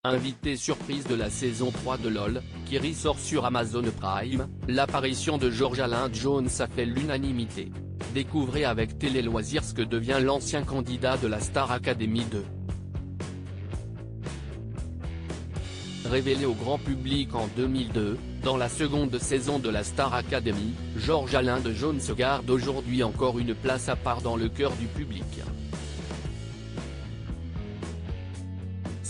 invité surprise de la saison 3 de LOL, qui ressort sur Amazon Prime, l'apparition de George Alain Jones a fait l'unanimité. Découvrez avec Télé Loisirs ce que devient l'ancien candidat de la Star Academy 2. Révélé au grand public en 2002, dans la seconde saison de la Star Academy, George Alain Jones garde aujourd'hui encore une place à part dans le cœur du public.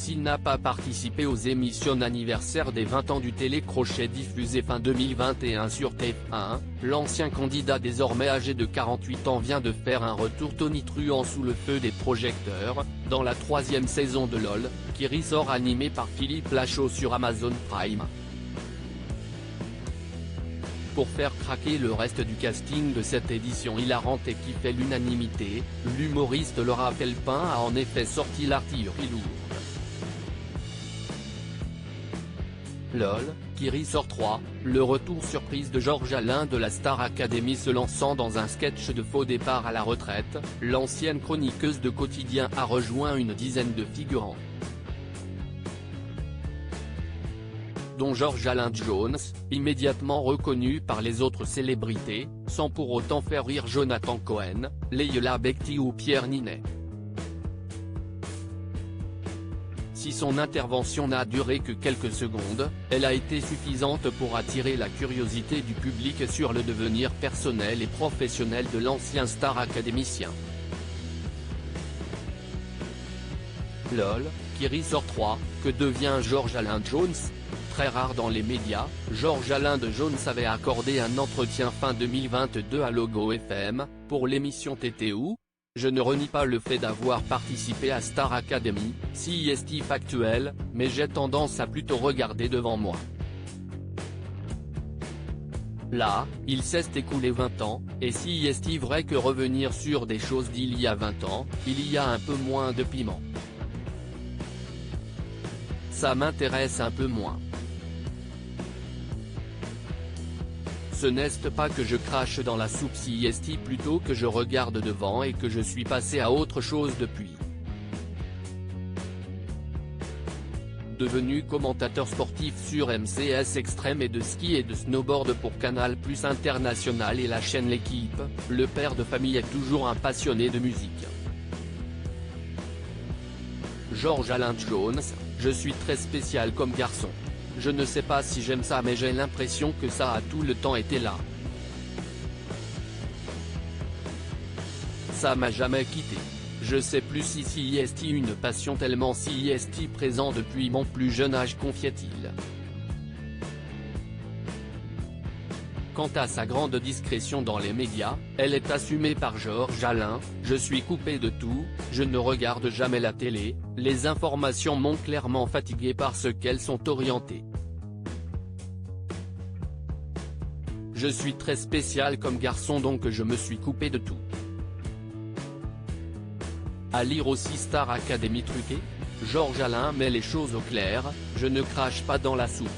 S'il n'a pas participé aux émissions anniversaires des 20 ans du télécrochet diffusé fin 2021 sur TF1, l'ancien candidat désormais âgé de 48 ans vient de faire un retour tonitruant sous le feu des projecteurs, dans la 3e saison de LOL, qui ressort animé par Philippe Lachaud sur Amazon Prime. Pour faire craquer le reste du casting de cette édition hilarante et qui fait l'unanimité, l'humoriste Laura Felpin a en effet sorti l'artillerie lourde. LOL, qui ressort 3, le retour surprise de George Alain de la Star Academy se lançant dans un sketch de faux départ à la retraite, l'ancienne chroniqueuse de quotidien a rejoint une dizaine de figurants, dont George Alain Jones, immédiatement reconnu par les autres célébrités, sans pour autant faire rire Jonathan Cohen, Leila Bekti ou Pierre Ninet. Si son intervention n'a duré que quelques secondes, elle a été suffisante pour attirer la curiosité du public sur le devenir personnel et professionnel de l'ancien star académicien. LOL, qui ressort 3, que devient George Alain Jones? Très rare dans les médias, George Alain Jones avait accordé un entretien fin 2022 à Logo FM, pour l'émission TTO. Je ne renie pas le fait d'avoir participé à Star Academy, CIST factuel, mais j'ai tendance à plutôt regarder devant moi. Là, il s'est écoulé 20 ans, et si est-il vrai que revenir sur des choses d'il y a 20 ans, il y a un peu moins de piment. Ça m'intéresse un peu moins. Ce n'est pas que je crache dans la soupe CIST plutôt que je regarde devant et que je suis passé à autre chose depuis. Devenu commentateur sportif sur MCS Extrême et de ski et de snowboard pour Canal+ International et la chaîne L'Équipe, le père de famille est toujours un passionné de musique. George Alain Jones, je suis très spécial comme garçon. Je ne sais pas si j'aime ça mais j'ai l'impression que ça a tout le temps été là. Ça m'a jamais quitté. Je sais plus si CIST une passion tellement CIST présent depuis mon plus jeune âge, confiait-il. Quant à sa grande discrétion dans les médias, elle est assumée par George Alain. Je suis coupé de tout, je ne regarde jamais la télé, les informations m'ont clairement fatigué parce qu'elles sont orientées. Je suis très spécial comme garçon donc je me suis coupé de tout. À lire aussi Star Academy truqué, George Alain met les choses au clair, je ne crache pas dans la soupe.